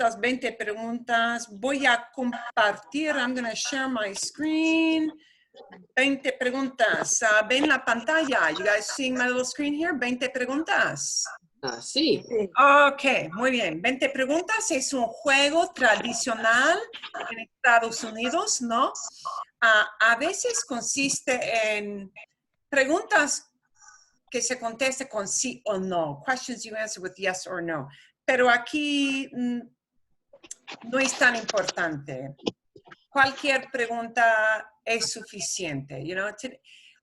preguntas, 20 preguntas. Voy a compartir. I'm going to share my screen. 20 preguntas. ¿Ven la pantalla? You guys seeing my little screen here? 20 preguntas. Sí. Ok, muy bien. 20 preguntas es un juego tradicional en Estados Unidos, ¿no? A veces consiste en preguntas que se conteste con sí o no. Questions you answer with yes or no. Pero aquí no es tan importante. Cualquier pregunta es suficiente. You know,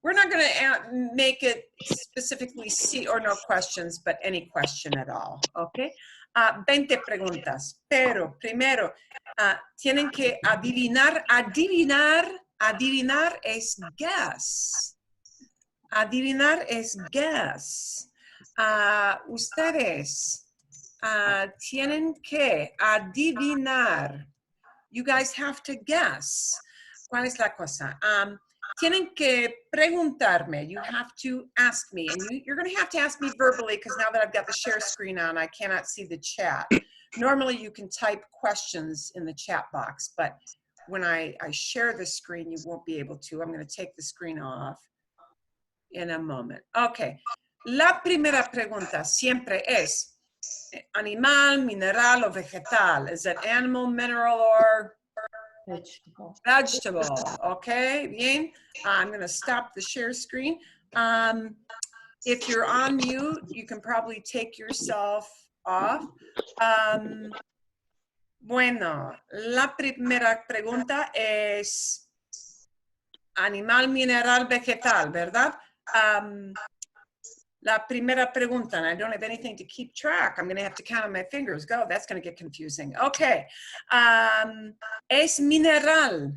we're not going to make it specifically sí or no questions, but any question at all. Okay. 20 preguntas. Pero primero tienen que adivinar. Adivinar es guess. Adivinar es guess. Ustedes tienen que adivinar. You guys have to guess. ¿Cuál es la cosa? Tienen que preguntarme. You have to ask me. And you're going to have to ask me verbally because now that I've got the share screen on, I cannot see the chat. Normally, you can type questions in the chat box, but when I share the screen, you won't be able to. I'm going to take the screen off in a moment. Okay. La primera pregunta siempre es animal, mineral, o vegetal. Is it animal, mineral, or Vegetable. vegetable? Okay, bien. I'm going to stop the share screen. If you're on mute, you can probably take yourself off. Bueno, la primera pregunta es animal, mineral, vegetal, ¿verdad? La primera pregunta, and I don't have anything to keep track. I'm going to have to count on my fingers. Go, that's going to get confusing. Okay. Es mineral.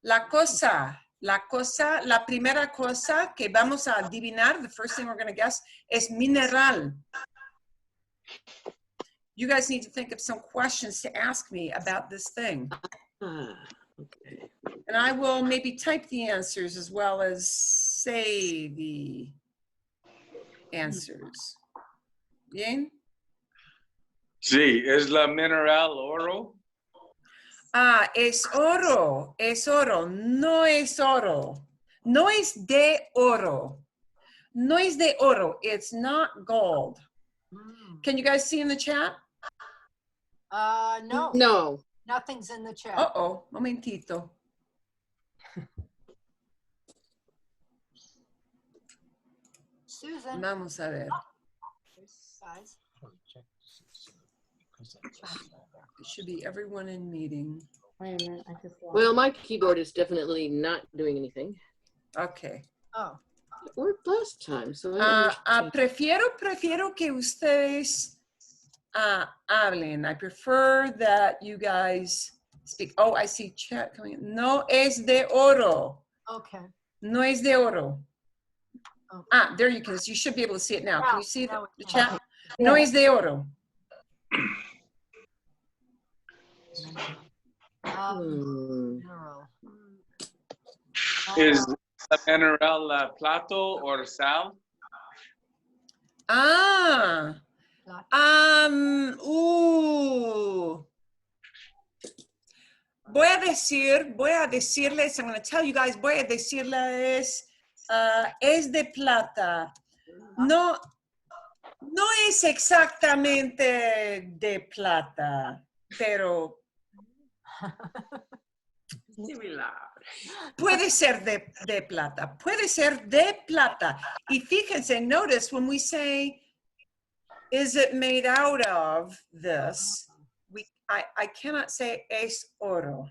La primera cosa que vamos a adivinar, the first thing we're going to guess, es mineral. You guys need to think of some questions to ask me about this thing. Okay. And I will maybe type the answers as well as say the answers. Bien? Sí, es la mineral oro. Es oro, no es oro. No es de oro. No es de oro, it's not gold. Can you guys see in the chat? No. No. Nothing's in the chat. Uh-oh, momentito. Susan. Vamos a ver. Size. It should be everyone in meeting. Wait a minute, I just lost. Well, my keyboard is definitely not doing anything. Okay. Oh. It worked last time, so I don't prefiero que ustedes hablen. I prefer that you guys speak. Oh, I see chat coming in. No es de oro. Okay. No es de oro. Okay. There you can. You should be able to see it now. Can you see Now the we can. chat? No es de oro. Mineral. Is la mineral plato or sal? Voy a decirles, I'm going to tell you guys, voy a decirles, es de plata. No es exactamente de plata, pero similar. Puede ser de plata. Puede ser de plata. Y fíjense, notice when we say, is it made out of this? I cannot say es oro.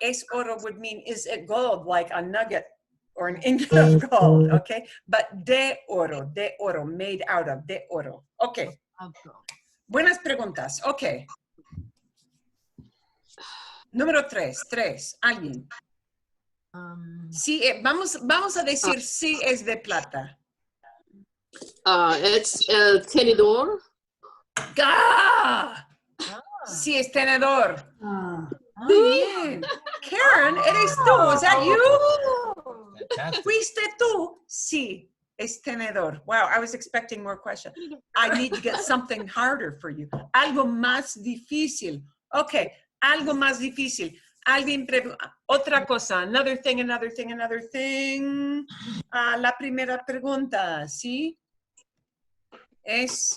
Es oro would mean, is it gold, like a nugget or an ingot of gold, okay? But de oro, made out of, de oro. Okay. Buenas preguntas, okay. Número 3, alguien. Sí, vamos a decir sí es de plata. It's tenedor. Sí es tenedor. Muy bien. Karen, ¿eres tú? ¿Es that you? Fantastic. ¿Fuiste tú? Sí. Es tenedor. Wow, I was expecting more questions. I need to get something harder for you. Algo más difícil. Okay, algo más difícil. Alguien otra cosa. Another thing. La primera pregunta, ¿sí? Es...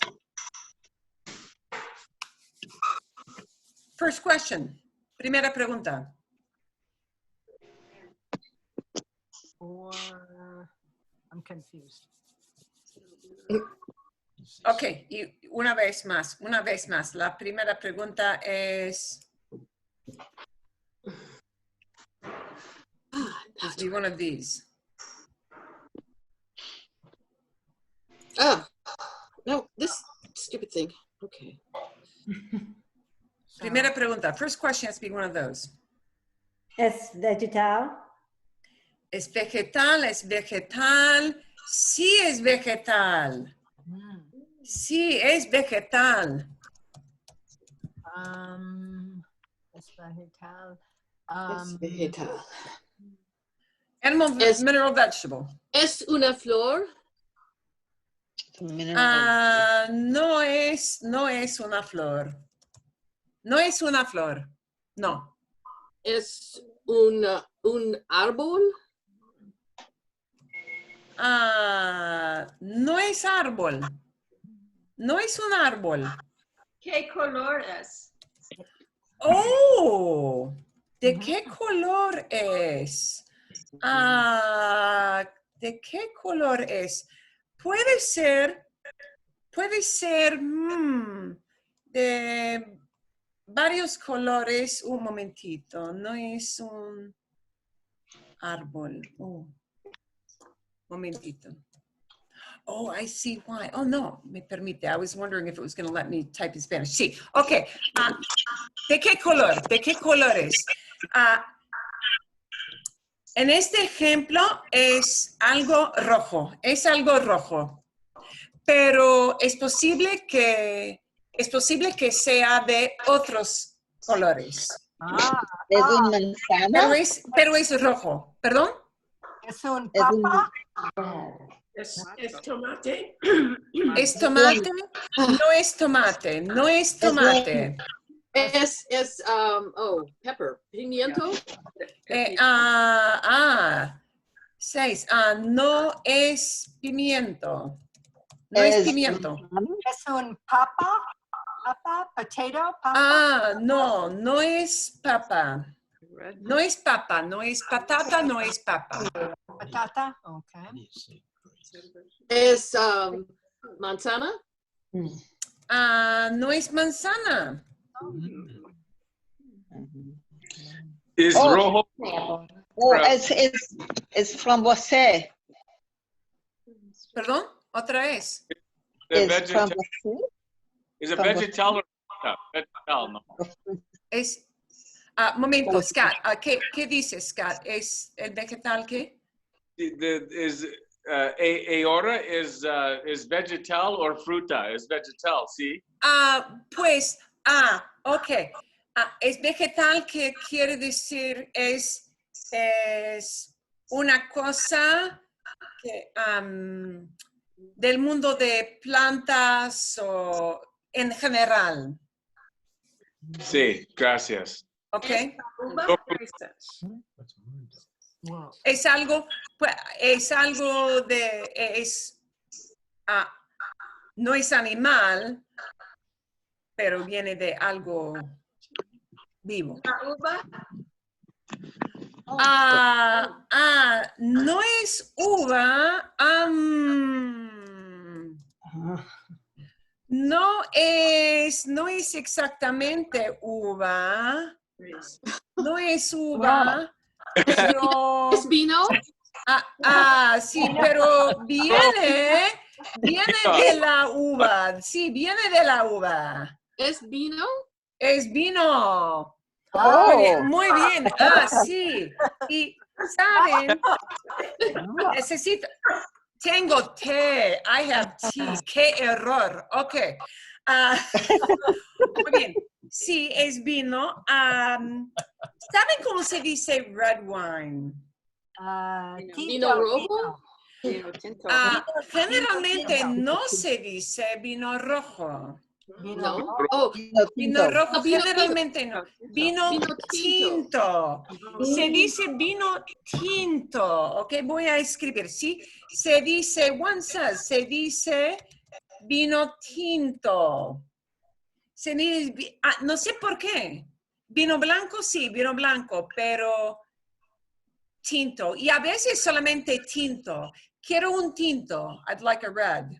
First question. Primera pregunta. Or I'm confused. Ok, y una vez más. La primera pregunta es... Must be one of these. Ah, no, this stupid thing. Okay. Primera pregunta. First question has to be one of those. ¿Es vegetal? ¿Es vegetal? ¿Es vegetal? Sí es vegetal. Sí es vegetal. Es vegetal. Es vegetal. Animal, mineral, vegetable. ¿Es una flor? No es una flor. No es una flor. No. ¿Es un árbol? No es árbol. No es un árbol. ¿Qué color es? Oh, ¿de qué color es? ¿De qué color es? Puede ser de varios colores. Un momentito, no es un árbol. Oh, momentito. Oh, I see why. Oh, no, me permite. I was wondering if it was going to let me type in Spanish. Sí, ok. ¿De qué color? ¿De qué colores? En este ejemplo es algo rojo. Es algo rojo. Pero es posible que sea de otros colores. ¿Es un manzana? Pero es rojo. ¿Perdón? ¿Es un papa? Es tomate. ¿Es tomate? No es tomate. No es tomate. Es pepper. ¿Pimiento? 6. No es pimiento. No es pimiento. ¿Es un papa? ¿Papa? ¿Potato? ¿Papa? No es papa. No es papa, no es patata, no es papa. ¿Patata? Okay. ¿Es manzana? No es manzana. Es rojo. Oh, es frambuesa. Perdón, otra vez. The ¿Es vegetal. frambuesa? Is it vegetal or fruta? Vegetal, no. Es, momento, Scott, ¿qué dices, Scott? ¿Es el vegetal qué? Ahora is vegetal or fruta? Es vegetal, ¿sí? Pues, ok. Es vegetal, que quiere decir es una cosa que, del mundo de plantas o en general. Sí, gracias. Ok. Wow. Es algo no es animal, pero viene de algo vivo. ¿La uva? No es uva. No es exactamente uva. No es uva. Pero, ¿Es vino? sí, pero viene de la uva. Sí, viene de la uva. ¿Es vino? Es vino. Oh. Muy bien. Sí. Y, ¿saben? Tengo té. I have tea. ¡Qué error! Ok. Muy bien. Sí, es vino. ¿Saben cómo se dice red wine? Tinto, ¿Vino rojo? vino. Vino tinto. Generalmente no se dice vino rojo. Vino No. rojo. Oh, Vino Vino tinto. rojo Vino generalmente no. Vino Vino tinto. Se dice vino tinto. Ok, voy a escribir. Sí, se dice, one says, se dice vino tinto. Se dice, no sé por qué. Vino blanco, sí, vino blanco, pero tinto. Y a veces solamente tinto. Quiero un tinto. I'd like a red.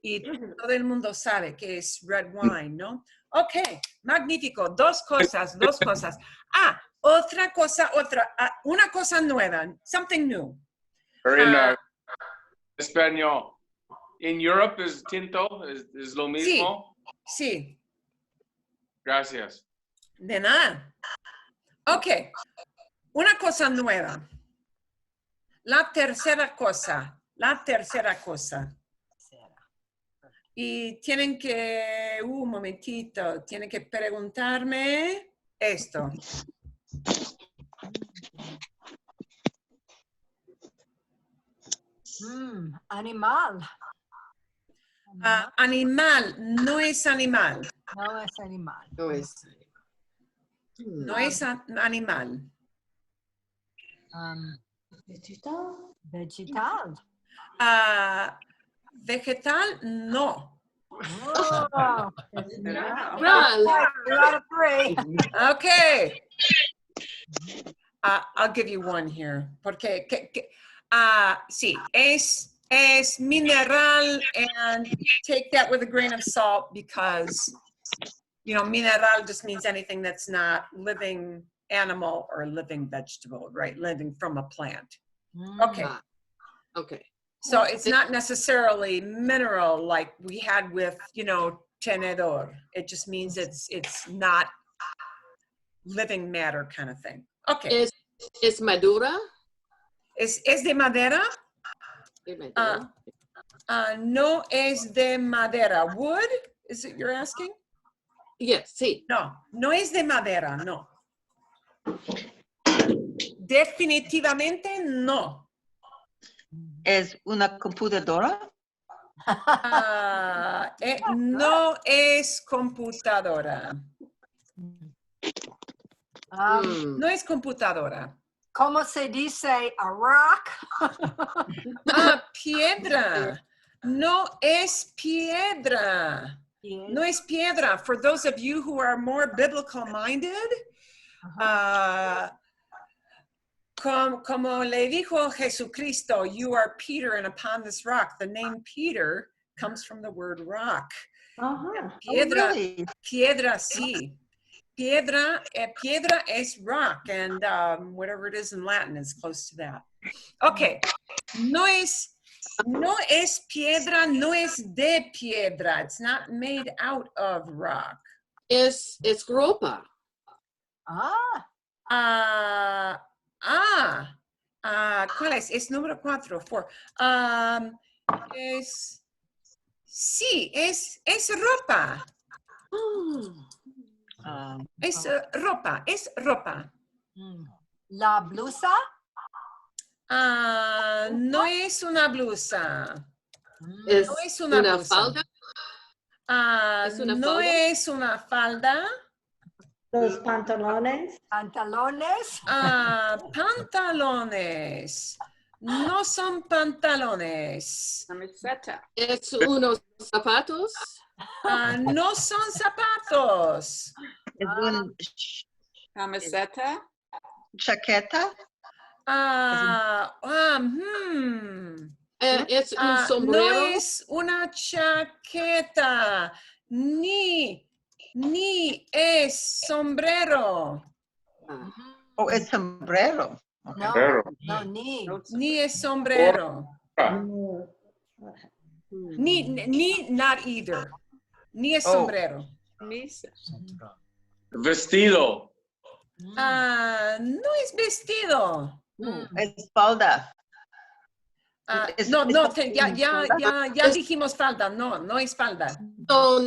Y todo el mundo sabe que es red wine, ¿no? Ok, magnífico. Dos cosas. Otra cosa, una cosa nueva. Something new. Or in español. In Europe is tinto, is lo mismo. Sí, Gracias. de nada. Ok, una cosa nueva. La tercera cosa. Y tienen que, un momentito, tienen que preguntarme esto. Animal. Animal, no es animal. No es animal. no es. No es animal. Vegetal. Vegetal. Vegetal, no. Oh, Ral. you're out of three. Okay. I'll give you one here. Porque, sí, es mineral, and take that with a grain of salt because, you know, mineral just means anything that's not living animal or living vegetable, right? Living from a plant. Okay. Okay. So it's not necessarily mineral like we had with, you know, tenedor. It just means it's not living matter kind of thing. Okay. Es madura? ¿Es de madera? Es madura. No es de madera. Wood? Is it you're asking? Yes, sí. No es de madera, no. Definitivamente no. ¿Es una computadora? No es computadora. No es computadora. ¿Cómo se dice a rock? Piedra. No es piedra. No es piedra. For those of you who are more biblical minded, como le dijo Jesucristo, you are Peter, and upon this rock, the name Peter comes from the word rock. Piedra, really? piedra, sí. Piedra es rock, and whatever it is in Latin is close to that. Okay, no es piedra, no es de piedra. It's not made out of rock. Es ropa. ¿Cuál es? Es número 4, 4. Sí, es ropa. Es ropa. La blusa. No es una blusa. Es No es una blusa. falda. ¿Es una no falda? es una falda. Los pantalones. Pantalones. Pantalones. No son pantalones. Camiseta. Es unos zapatos. No son zapatos. ¿Es un Camiseta. chaqueta? Es un sombrero. No es una chaqueta, ni es sombrero. ¿O es sombrero? No, ni. Ni es sombrero. Ni, not either. Ni es sombrero. Camisa. Vestido. No es vestido. Es falda. Ya dijimos falda. No es falda.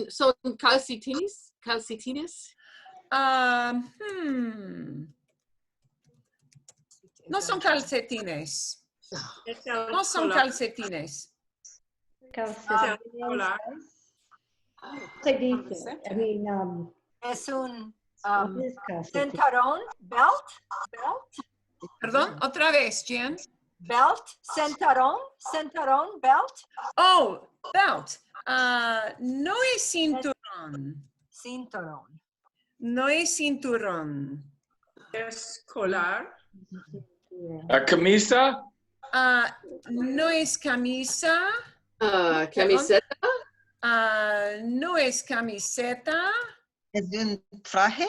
Son calcetines. Calcetines. No son calcetines. No son calcetines. Calcetines. Se dice, I mean, Es un what is calcetín? cinturón, belt, Perdón, otra vez, Jen. belt, cinturón, belt, Oh, belt. No es cinturón. cinturón. No es cinturón. Escolar. Camisa. No es camisa. Camiseta. No es camiseta. ¿Es un traje?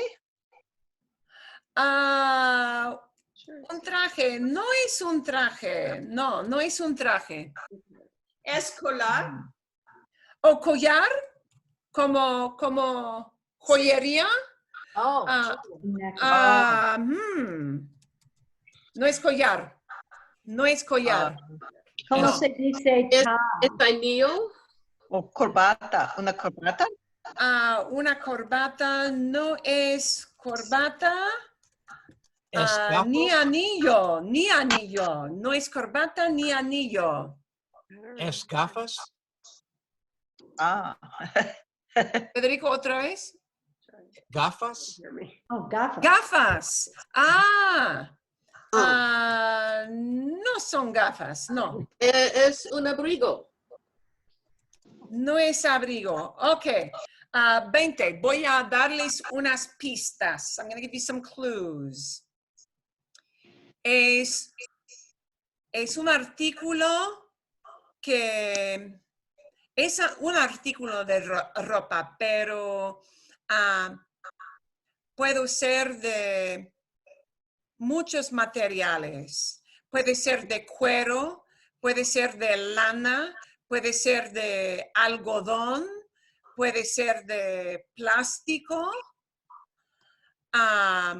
Un traje. No es un traje. No, no es un traje. Escolar. ¿O collar? Como joyería. Oh, No es collar. No es collar. ¿Cómo No. se dice Es tie? anillo. ¿O corbata? ¿Una corbata? Una corbata no es corbata. Ni anillo, ni anillo. No es corbata ni anillo. ¿Es gafas? Ah. Federico, otra vez. ¿Gafas? Oh, gafas. Gafas. No son gafas, no. Es un abrigo. No es abrigo. Ok. 20. Voy a darles unas pistas. I'm going to give you some clues. Es un artículo que es un artículo de ropa, pero puede ser de muchos materiales. Puede ser de cuero, puede ser de lana, puede ser de algodón, puede ser de plástico. A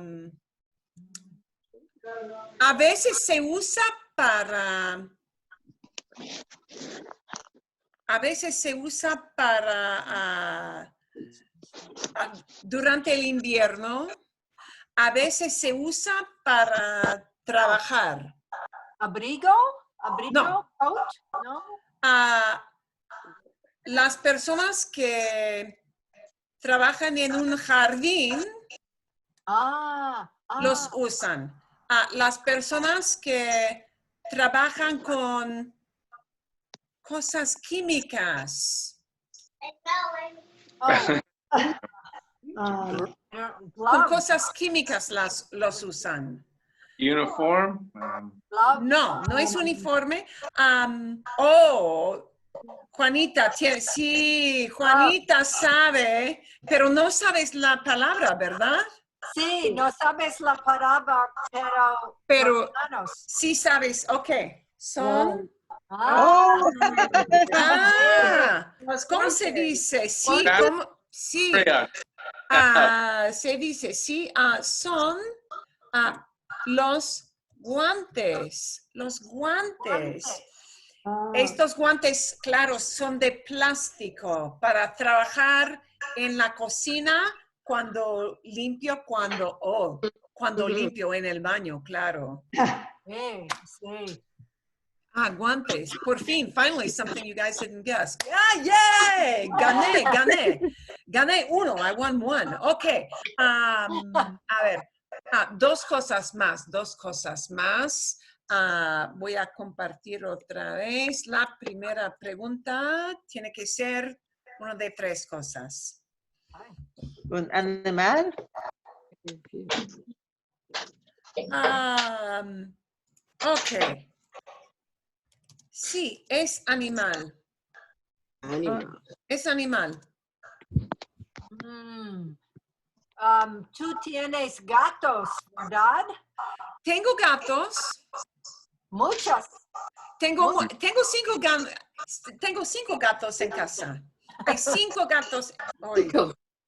veces se usa durante el invierno. A veces se usa para trabajar. abrigo, No. coat, no. Las personas que trabajan en un jardín los usan. Las personas que trabajan con cosas químicas. Con Glove, cosas químicas los usan. Uniform. glove. No, no es uniforme. Juanita, sí, Juanita sabe, pero no sabes la palabra, ¿verdad? Sí, no sabes la palabra, pero Pero manos. sí sabes, ok. Son, ¿cómo se dice? Sí, ¿cómo? Sí, se dice, sí, son los guantes, Estos guantes, claro, son de plástico para trabajar en la cocina cuando limpio limpio en el baño, claro. Sí, sí. Guantes. Por fin, finally, something you guys didn't guess. Yay! Gané uno. I won one. Ok. A ver, dos cosas más. Voy a compartir otra vez. La primera pregunta tiene que ser una de tres cosas. ¿Un animal? Ok. Sí, es animal. Es animal. Tú tienes gatos, ¿verdad? Tengo gatos. Muchos. Tengo 5 gatos en casa. Hay 5 gatos. Ay,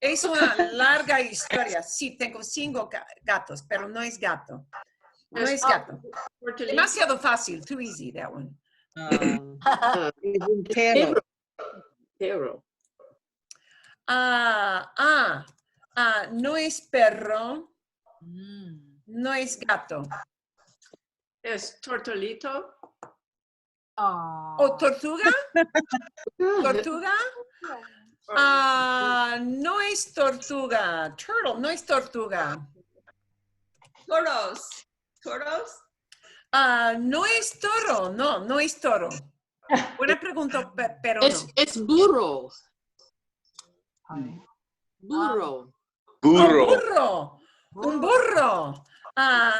es una larga historia. Sí, tengo 5 gatos, pero no es gato. No es gato. Demasiado fácil. Too easy, that one. Es un perro. Perro. No es perro. No es gato. Es tortolito. ¿O tortuga? ¿Tortuga? No es tortuga. Turtle, no es tortuga. Toros. Toros. No es toro, no es toro. Buena pregunta, pero no. Es burro. Burro. Burro. Burro. Un burro.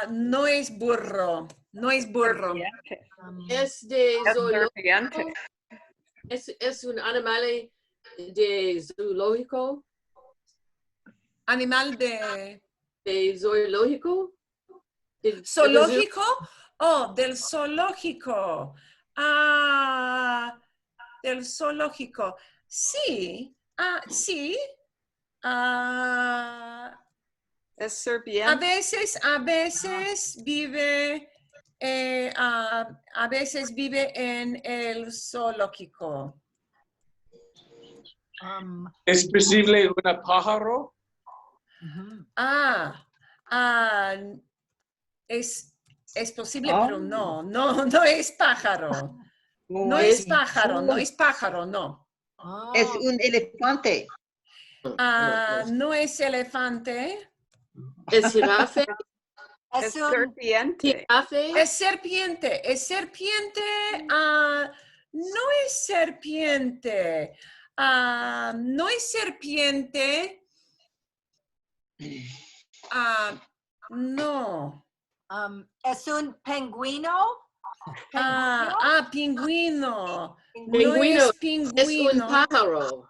No es burro. No es burro. Es de zoológico. Serpiente. Es un animal de zoológico. Animal de Zoológico. zoológico. Oh, del zoológico. Del zoológico. Sí. Sí. Es serpiente. A veces vive en el zoológico. ¿Es posible una pájaro? Es posible, pero no es pájaro. No es pájaro, no es pájaro, no. Es un elefante. No es elefante. Es jirafe. Es serpiente. Jirafe. Es serpiente. Es serpiente. No es serpiente. No es serpiente. No. Es un pingüino. Pingüino. Pingüino. No es Es un pingüino. pájaro.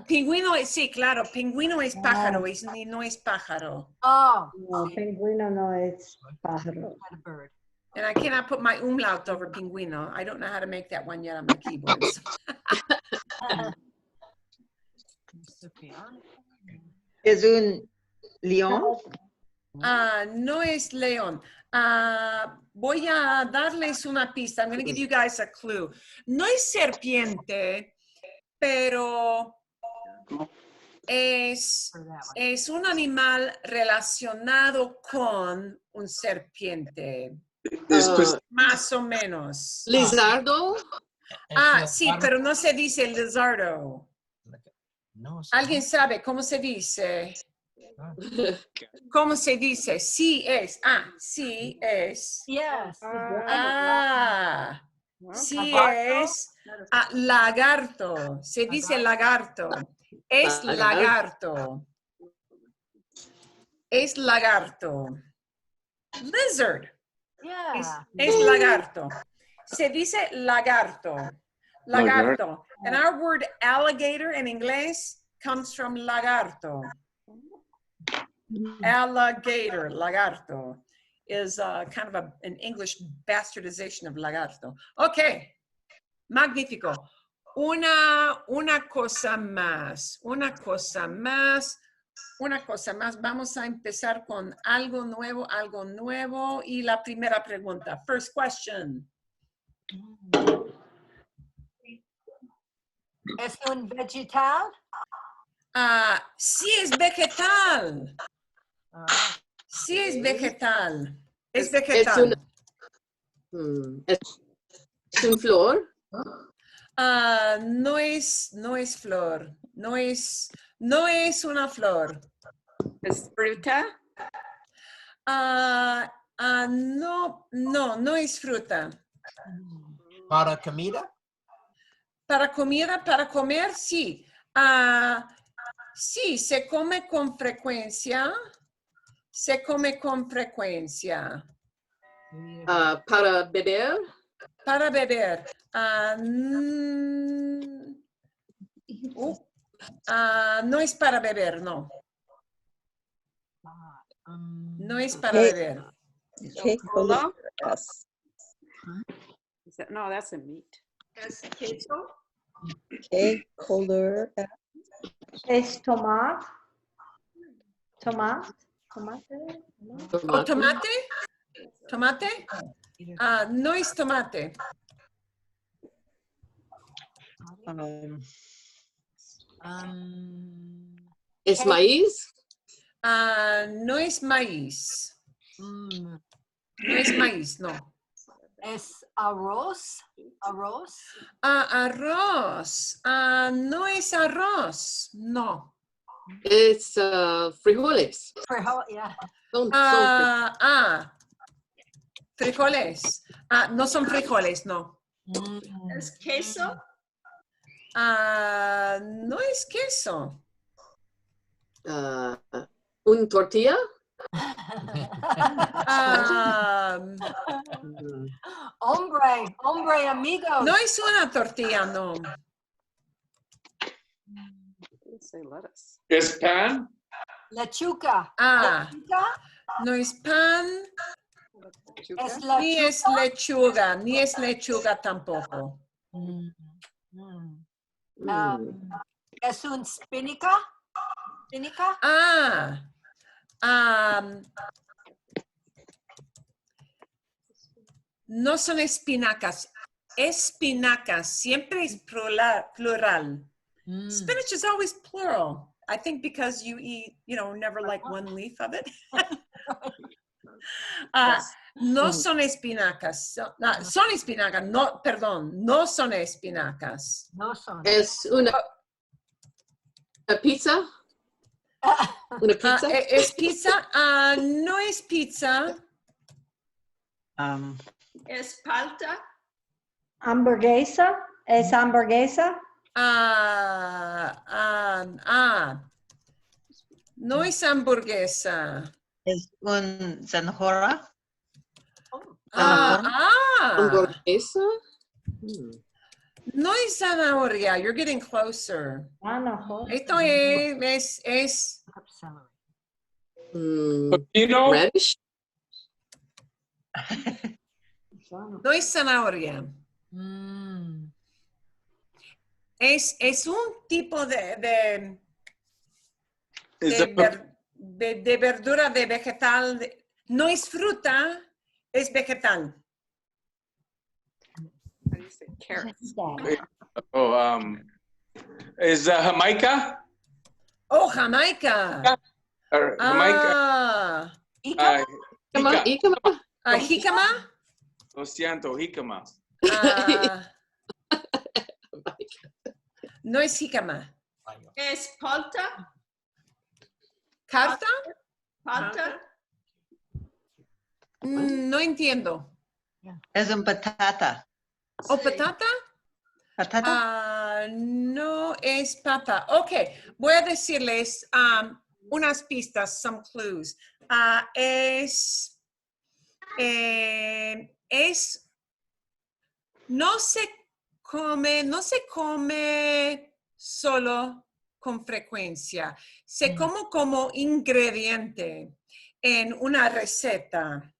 Pingüino, sí, claro. Pingüino es pájaro, no es pájaro. Oh, No, pingüino no es pájaro. not a bird. And I cannot put my umlaut over pingüino. I don't know how to make that one yet on my keyboard. So. Es un león. No es león. Voy a darles una pista. I'm going to give you guys a clue. No es serpiente, pero es un animal relacionado con un serpiente. Más o menos. Lizardo. Sí, pero no se dice lizardo. ¿Alguien sabe cómo se dice? ¿Cómo se dice? Sí es. Sí es. Yes. Sí es. Lagarto. Se dice lagarto. Es lagarto. Es lagarto. Lizard. Yeah. Es lagarto. Se dice lagarto. Lagarto. And our word alligator in inglés comes from lagarto. Alligator, lagarto, is kind of an English bastardization of lagarto. Okay, magnífico. Una cosa más. Vamos a empezar con algo nuevo. Y la primera pregunta. First question. Es un vegetal. Sí es vegetal. Sí es vegetal. Es vegetal. Es un flor. No es flor. No es una flor. Es fruta. No es fruta. ¿Para comida? Para comer, sí. Sí, se come con frecuencia. Para beber. Para beber. No es para beber, no. No es para beber. Cola. No, that's a meat. Es queso. Es tomate. Tomate. ¿O tomate? ¿Tomate? No es tomate. ¿Es maíz? No es maíz. No es maíz, no. Es arroz. Arroz. Arroz. No es arroz. No. Es frijoles. Frijol, yeah. Son Frijoles. No son frijoles, no. Es queso. No es queso. un tortilla. Hombre, amigos. No es una tortilla, no. Say lettuce. Es pan? Lechuga. Ah, Lechuga no es pan, es ni es lechuga tampoco. Es un espinaca. ¿Espinaca? No son espinacas. Espinacas siempre es plural. Spinach is always plural. I think because you eat, never like one leaf of it. No son espinacas. Son espinacas. No, perdón, no son espinacas. No son. Es una pizza. Una pizza. ¿Es pizza? No es pizza. Es palta. Hamburguesa. ¿Es hamburguesa? No es hamburguesa. Es un zanjora. Hamburguesa. No es zanahoria. You're getting closer. No. Esto es Pepino? Radish. no es zanahoria. Es un tipo de verdura, de vegetal. No es fruta, es vegetal. How do you say carrot? Is Jamaica? Oh, Jamaica. Jamaica. Jícama. Jícama. Lo siento, jícama. No es jícama. Es palta. ¿Carta? Palta. No entiendo. Es un patata. ¿O patata? ¿Patata? No es papa. Ok, voy a decirles unas pistas, some clues. No se come solo con frecuencia. Se come como ingrediente en una receta.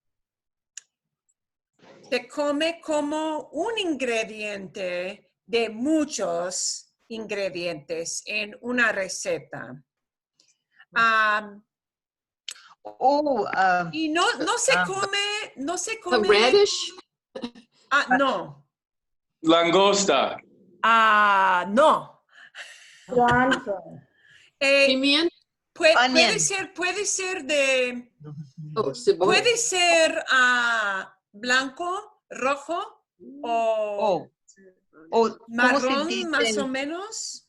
Se come como un ingrediente de muchos ingredientes en una receta. Y no se come. Radish. No. Langosta. No. Cilantro. Pimiento. Puede ser de. Cebolla. Puede ser blanco, rojo o marrón, más o menos.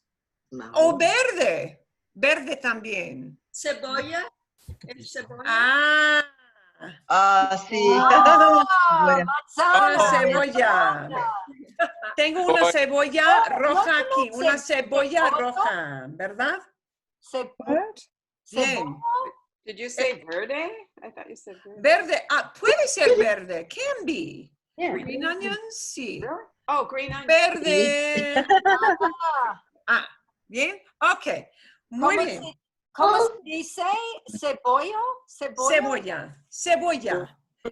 O verde. Verde también. Cebolla. ¿Es cebolla? Sí. Cebolla. Tengo una cebolla roja aquí, una cebolla roja, ¿verdad? Bien. Did you say verde? I thought you said verde. Verde, puede ser verde, can be. Yeah. Green onions, sí. Really? Oh, green onion. Verde. Bien, ok. Muy bien. ¿Cómo se dice? ¿Cebolla? Cebolla.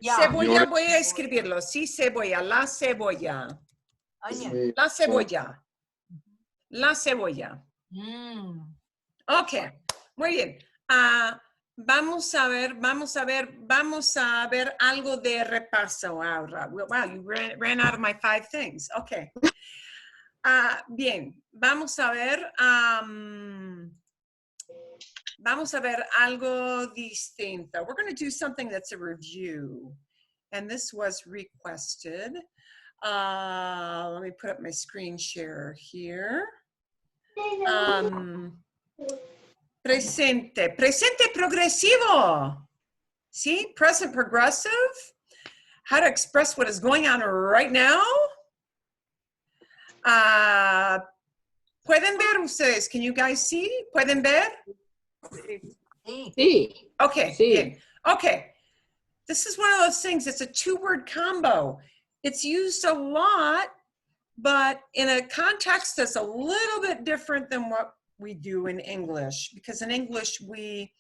Ya. Cebolla, voy a escribirlo. Sí, cebolla, la cebolla. Onion. La cebolla. La cebolla. Ok, muy bien. Vamos a ver algo de repaso ahora. Wow, you ran out of my 5 things. Ok. Bien, vamos a ver algo distinto. We're going to do something that's a review. and this was requested. Let me put up my screen share here. Presente. Presente progresivo. See, present progressive. How to express what is going on right now. ¿Pueden ver ustedes? Can you guys see? ¿Pueden ver? Sí. Okay. Sí. Bien. Okay. This is one of those things. It's a two-word combo. It's used a lot, but in a context that's a little bit different than what we do in English, because in English we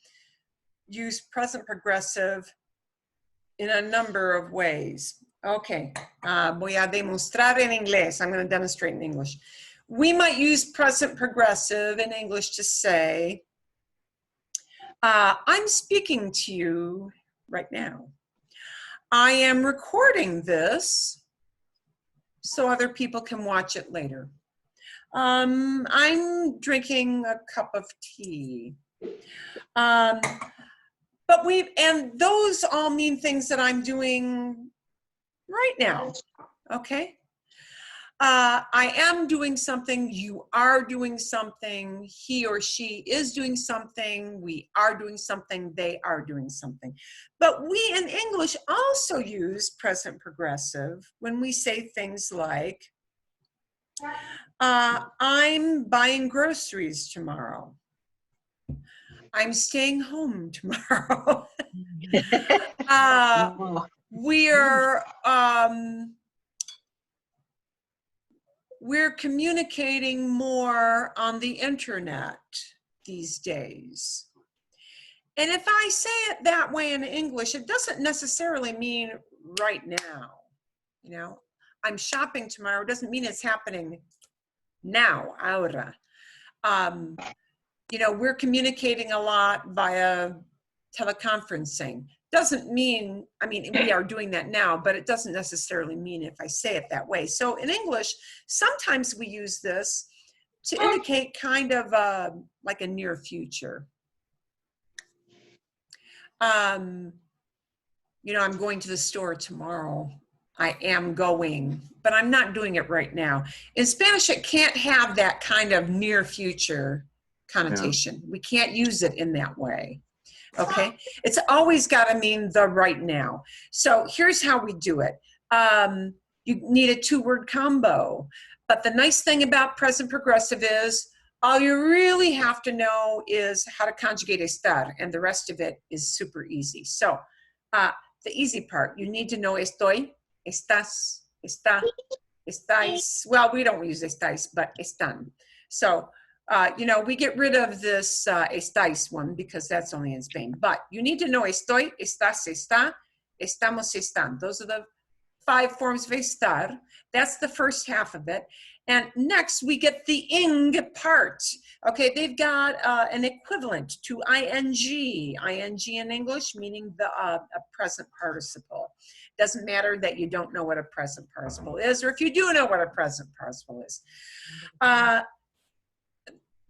use present progressive in a number of ways. Okay, voy a demostrar en inglés. I'm going to demonstrate in English. We might use present progressive in English to say, I'm speaking to you right now. I am recording this so other people can watch it later. I'm drinking a cup of tea. And those all mean things that I'm doing right now, okay? I am doing something, you are doing something, he or she is doing something, we are doing something, they are doing something. But we in English also use present progressive when we say things like, I'm buying groceries tomorrow. I'm staying home tomorrow. We're communicating more on the internet these days. And if I say it that way in English, it doesn't necessarily mean right now. You know, I'm shopping tomorrow doesn't mean it's happening now, ahora. You know, we're communicating a lot via teleconferencing. Doesn't mean, I mean, we are doing that now, but it doesn't necessarily mean if I say it that way. So in English, sometimes we use this to indicate kind of like a near future. You know, I'm going to the store tomorrow. I am going, but I'm not doing it right now. In Spanish, it can't have that kind of near future connotation. Yeah. We can't use it in that way. Okay, it's always got to mean the right now. So here's how we do it. You need a two-word combo, but the nice thing about present progressive is all you really have to know is how to conjugate estar, and the rest of it is super easy. So the easy part, you need to know estoy, estás, está, estáis. Well, we don't use estáis, but están. So you know, we get rid of this estáis one because that's only in Spain. But you need to know estoy, estás, está, estamos, están. Those are the 5 forms of estar. That's the first half of it. And next we get the ing part. Okay, they've got an equivalent to ing. Ing in English meaning the a present participle. Doesn't matter that you don't know what a present participle is, or if you do know what a present participle is.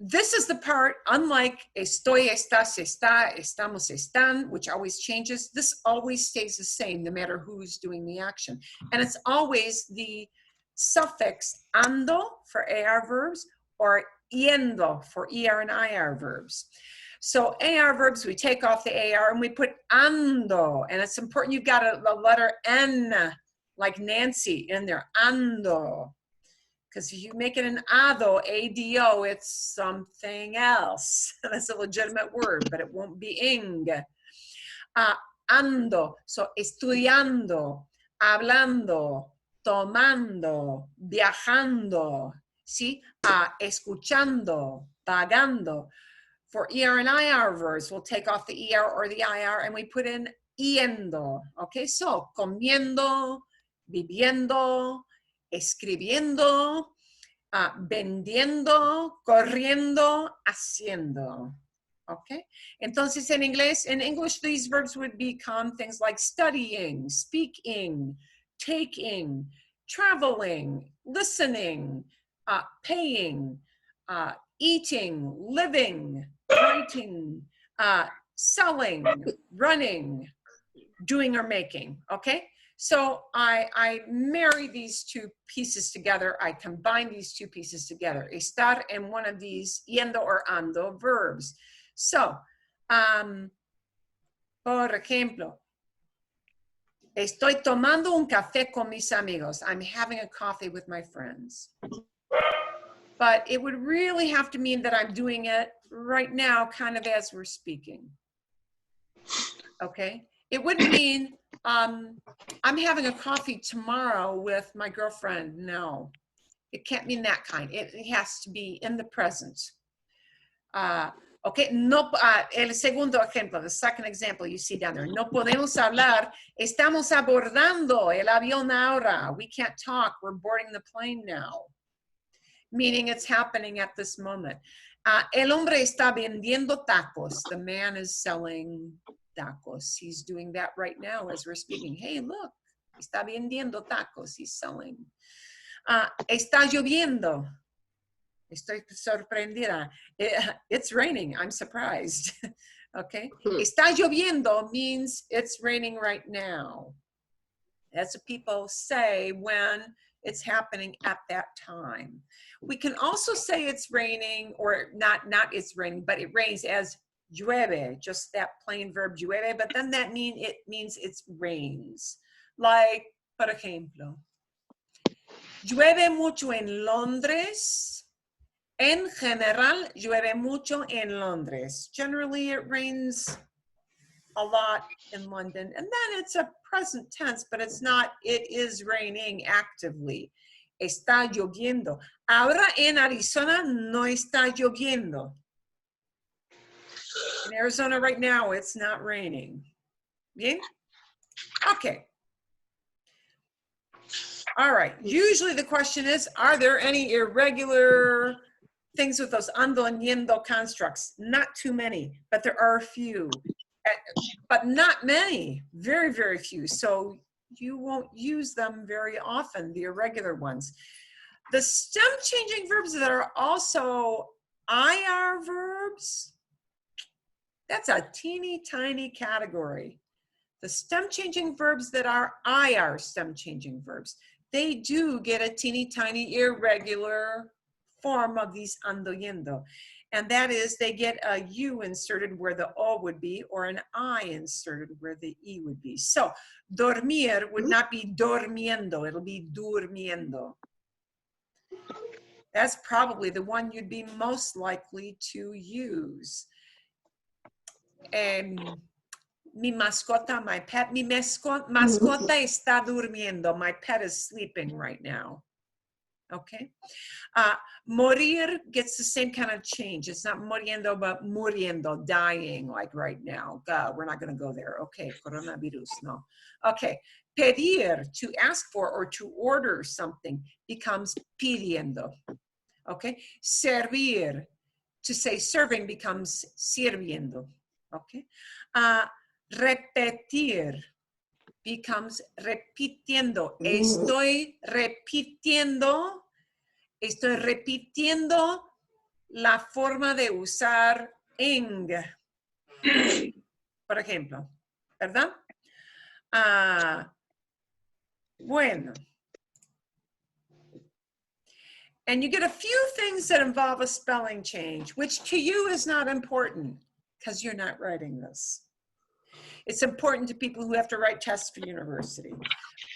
This is the part, unlike estoy, estás, está, estamos, están, which always changes. This always stays the same no matter who's doing the action. And it's always the suffix ando for AR verbs or yendo for ER and IR verbs. So AR verbs, we take off the AR and we put ando. And it's important you've got a letter N, like Nancy, in there, ando. Because if you make it an ado, A-D-O, it's something else. That's a legitimate word, but it won't be ing. Ando, so estudiando, hablando, tomando, viajando, ¿sí? Escuchando, pagando. For ER and IR verbs, we'll take off the ER or the IR and we put in yendo. Okay, so comiendo, viviendo, escribiendo, vendiendo, corriendo, haciendo. Okay? Entonces en inglés, in English, these verbs would become things like studying, speaking, taking, traveling, listening, paying, eating, living, writing, selling, running, doing or making. Okay? So I marry these two pieces together. I combine these two pieces together. Estar in one of these yendo or ando verbs. So, por ejemplo, estoy tomando un café con mis amigos. I'm having a coffee with my friends. But it would really have to mean that I'm doing it right now, kind of as we're speaking. Okay? It wouldn't mean I'm having a coffee tomorrow with my girlfriend. No, it can't mean that kind. It has to be in the present. Okay, no, el segundo ejemplo, the second example you see down there. No podemos hablar. Estamos abordando el avión ahora. We can't talk. We're boarding the plane now. Meaning it's happening at this moment. El hombre está vendiendo tacos. The man is selling tacos. He's doing that right now as we're speaking. Hey, look, está vendiendo tacos. He's selling. Está lloviendo. Estoy sorprendida. It's raining. I'm surprised. Okay. Está lloviendo means it's raining right now. That's what people say when it's happening at that time. We can also say it's raining, or not it's raining, but it rains as llueve, just that plain verb llueve, but then that means it rains. Like, por ejemplo, llueve mucho en Londres. En general, llueve mucho en Londres. Generally, it rains a lot in London. And then it's a present tense, but it's not, it is raining actively. Está lloviendo. Ahora en Arizona no está lloviendo. In Arizona right now, it's not raining. Bien? Okay. All right. Usually the question is, are there any irregular things with those ando and yendo constructs? Not too many, but there are a few. But not many. Very, very few. So you won't use them very often, the irregular ones. The stem changing verbs that are also IR verbs, that's a teeny tiny category. The stem changing verbs that are IR stem changing verbs, they do get a teeny tiny irregular form of these ando yendo. And that is, they get a U inserted where the O would be, or an I inserted where the E would be. So, dormir would not be dormiendo, it'll be durmiendo. That's probably the one you'd be most likely to use. Mi mascota, my pet, mi mascota está durmiendo. My pet is sleeping right now. Okay. Morir gets the same kind of change. It's not muriendo, but muriendo, dying, like right now. God, we're not going to go there. Okay, coronavirus, no. Okay, pedir, to ask for or to order something, becomes pidiendo. Okay, servir, to say serving, becomes sirviendo. Okay, repetir becomes repitiendo. Estoy repitiendo la forma de usar ing, por ejemplo, ¿verdad? Bueno. And you get a few things that involve a spelling change, which to you is not important because you're not writing this. It's important to people who have to write tests for university,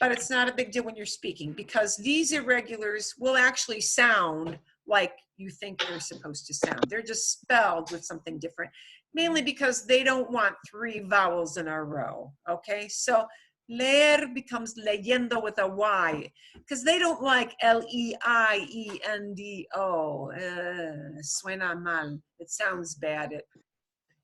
but it's not a big deal when you're speaking, because these irregulars will actually sound like you think they're supposed to sound. They're just spelled with something different, mainly because they don't want 3 vowels in a row, okay? So leer becomes leyendo with a Y, because they don't like L-E-I-E-N-D-O. Suena mal. It sounds bad.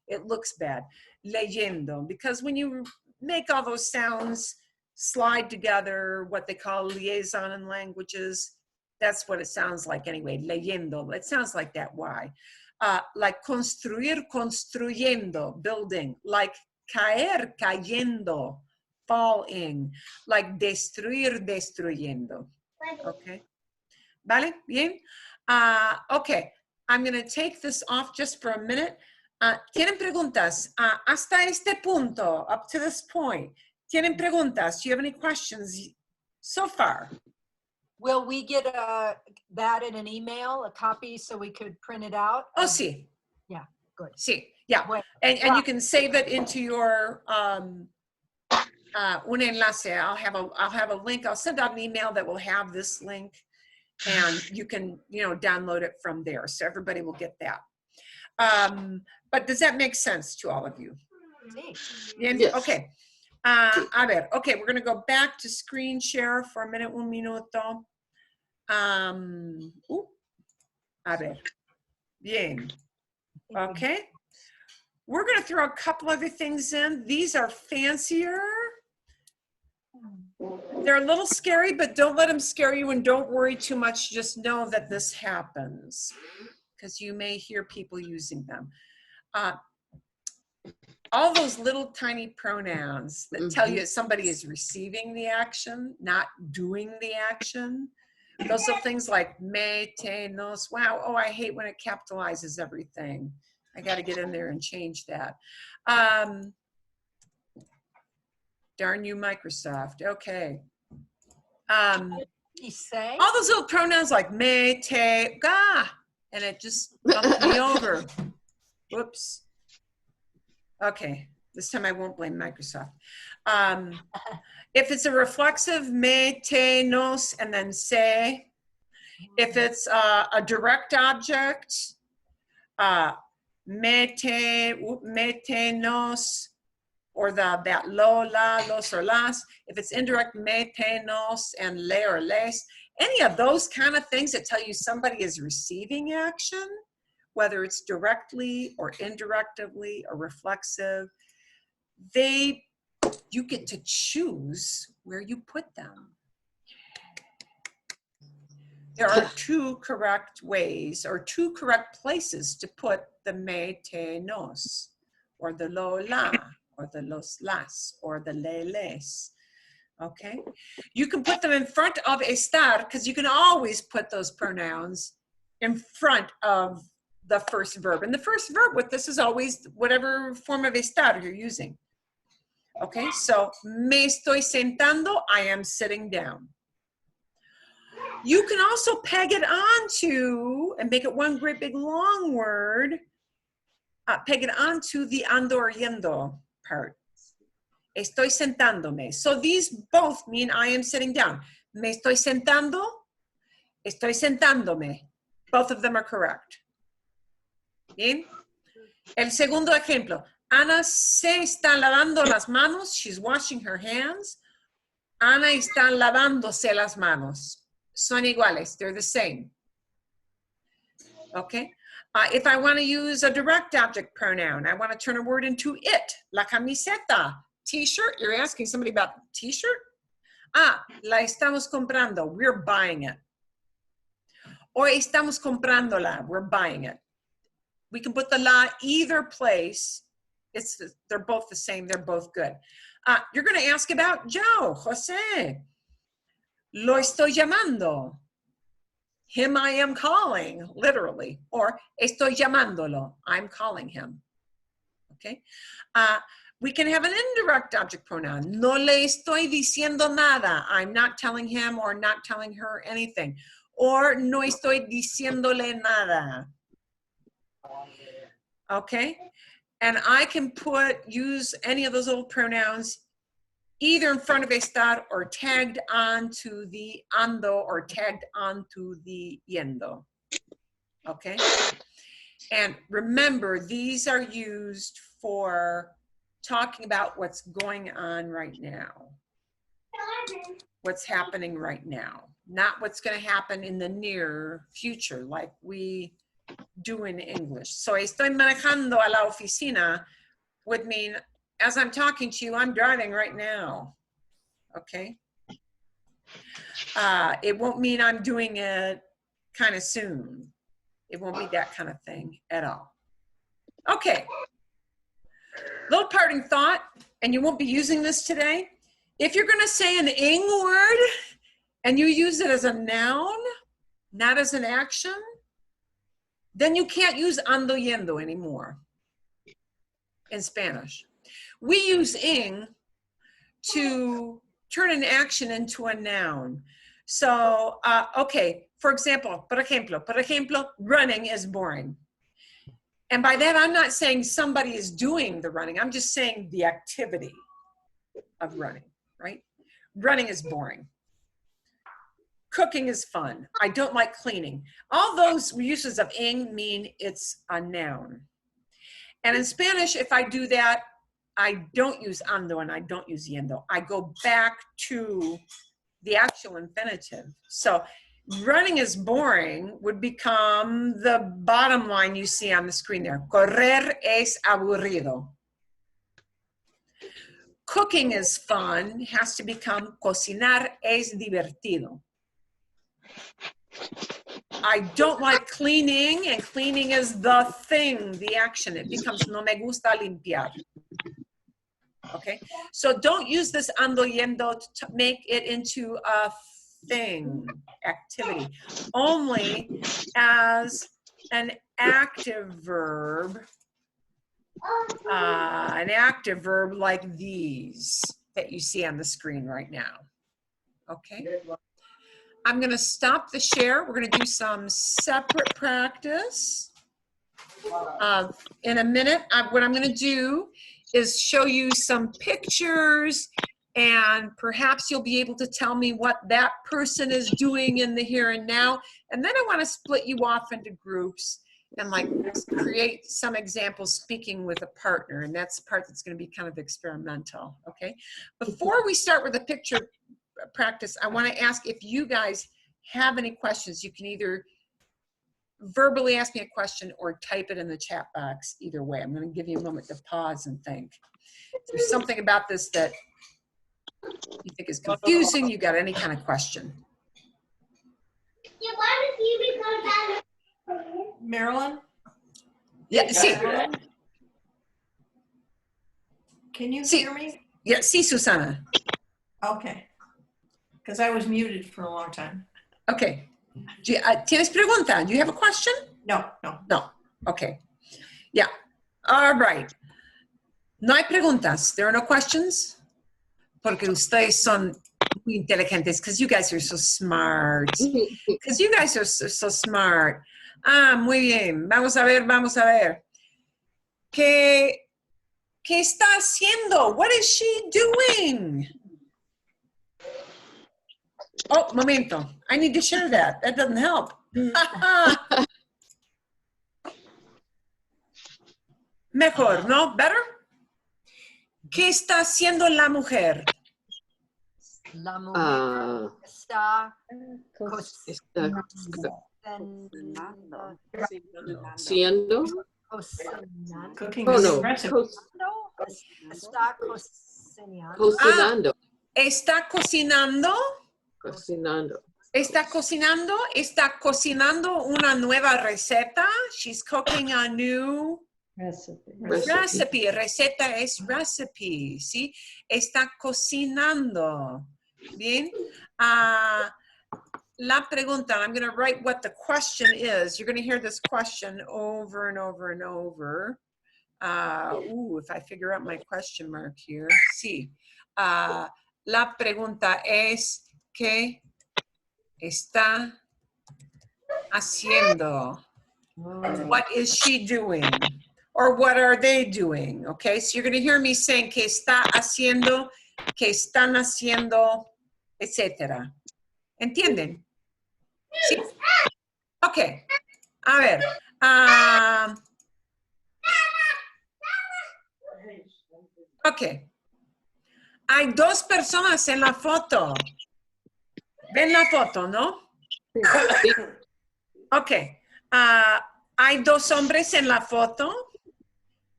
It looks bad. Leyendo, because when you make all those sounds slide together, what they call liaison in languages, that's what it sounds like anyway, leyendo. It sounds like that Y. Like construir, construyendo, building. Like caer, cayendo, falling. Like destruir, destruyendo. Okay. ¿Vale? Bien. Okay. I'm going to take this off just for a minute. ¿Tienen preguntas? Hasta este punto, up to this point, ¿Tienen preguntas? Do you have any questions so far? Will we get that in an email, a copy, so we could print it out? Oh, sí. Yeah, good. Sí, yeah. Bueno, And you can save it into your un enlace. I'll have a link. I'll send out an email that will have this link, and you can, download it from there. So everybody will get that. But does that make sense to all of you? sí. Yes. Okay. A ver, okay, we're gonna go back to screen share for a minute, un minuto. A ver. Bien. Okay. We're gonna throw a couple other things in. These are fancier. They're a little scary, but don't let them scare you and don't worry too much. Just know that this happens because you may hear people using them. All those little tiny pronouns that tell you somebody is receiving the action, not doing the action. Those are things like me, te, nos. Wow, oh, I hate when it capitalizes everything. I got to get in there and change that. Darn you, Microsoft. Okay. You say? All those little pronouns like me, te, ga, and it just bumped me over. Whoops. Okay, this time I won't blame Microsoft. If it's a reflexive, me, te, nos, and then se. If it's a direct object, me, te, nos, or that lo, la, los, or las. If it's indirect, me, te, nos, and le or les. Any of those kind of things that tell you somebody is receiving action, whether it's directly or indirectly or reflexive, you get to choose where you put them. There are two correct ways or two correct places to put the me, te, nos, or the lo, la, or the los, las, or the le, les. Okay? You can put them in front of estar because you can always put those pronouns in front of the first verb. And the first verb with this is always whatever form of estar you're using. Okay, so me estoy sentando, I am sitting down. You can also peg it onto, and make it one great big long word, peg it onto the ando or yendo part. Estoy sentándome. So these both mean I am sitting down. Me estoy sentando, estoy sentándome. Both of them are correct. Bien. El segundo ejemplo. Ana se está lavando las manos. She's washing her hands. Ana está lavándose las manos. Son iguales. They're the same. Okay. If I want to use a direct object pronoun, I want to turn a word into it. La camiseta. T-shirt. You're asking somebody about t-shirt? La estamos comprando. We're buying it. Or estamos comprándola. We're buying it. We can put the la either place. They're both the same. They're both good. You're going to ask about Joe, Jose. Lo estoy llamando. Him I am calling, literally. Or estoy llamándolo. I'm calling him. Okay. We can have an indirect object pronoun. No le estoy diciendo nada. I'm not telling him or not telling her anything. Or no estoy diciéndole nada. Okay, and I can use any of those little pronouns either in front of estar or tagged onto the ando or tagged onto the yendo. Okay, and remember these are used for talking about what's going on right now, what's happening right now, not what's going to happen in the near future like we do in English. So estoy manejando a la oficina would mean as I'm talking to you, I'm driving right now. Okay. It won't mean I'm doing it kind of soon. It won't be that kind of thing at all. Okay. Little parting thought, and you won't be using this today. If you're going to say an ing word and you use it as a noun, not as an action, then you can't use ando yendo anymore in Spanish. We use ing to turn an action into a noun. So, okay, for example, por ejemplo, running is boring. And by that, I'm not saying somebody is doing the running. I'm just saying the activity of running, right? Running is boring. Cooking is fun. I don't like cleaning. All those uses of ing mean it's a noun. And in Spanish, if I do that, I don't use ando and I don't use yendo. I go back to the actual infinitive. So running is boring would become the bottom line you see on the screen there. Correr es aburrido. Cooking is fun has to become cocinar es divertido. I don't like cleaning, and cleaning is the thing, the action. It becomes no me gusta limpiar. Okay, so don't use this ando yendo to make it into a thing, activity, only as an active verb like these that you see on the screen right now. Okay, I'm going to stop the share. We're going to do some separate practice. In a minute, what I'm going to do is show you some pictures, and perhaps you'll be able to tell me what that person is doing in the here and now. And then I want to split you off into groups and like create some examples speaking with a partner. And that's the part that's going to be kind of experimental. Okay. Before we start with the picture practice, I want to ask if you guys have any questions. You can either verbally ask me a question or type it in the chat box. Either way, I'm going to give you a moment to pause and think. If there's something about this that you think is confusing, you got any kind of question. Marilyn? Yeah, sí. Can you Sí. hear me? Yeah, sí, Susana. Okay. Because I was muted for a long time. Okay. ¿Tienes pregunta? Do you have a question? No, no. No. Okay. Yeah. All right. No hay preguntas. There are no questions. Porque ustedes son muy inteligentes. Because you guys are so smart. Because you guys are so smart. Ah, muy bien. Vamos a ver, vamos a ver. ¿Qué está haciendo? What is she doing? Oh, momento. I need to share that. That doesn't help. Mejor, ¿no? Better? ¿Qué está haciendo la mujer? La mujer está Haciendo. Cooking Oh, is no. recipe. está cocinando. Cocinando. ¿Está cocinando? Cocinando. ¿Está cocinando? ¿Está cocinando una nueva receta? She's cooking a new recipe. Receta es recipe, ¿sí? Está cocinando. Bien. La pregunta, I'm going to write what the question is. You're going to hear this question over and over and over. If I figure out my question mark here. Sí. La pregunta es, ¿qué está haciendo? What is she doing? Or what are they doing? Okay, so you're going to hear me saying, ¿qué está haciendo? ¿Qué están haciendo? Etcétera. ¿Entienden? ¿Sí? Ok. A ver. Ok. Hay dos personas en la foto. ¿Ven la foto, no? Ok. Hay dos hombres en la foto.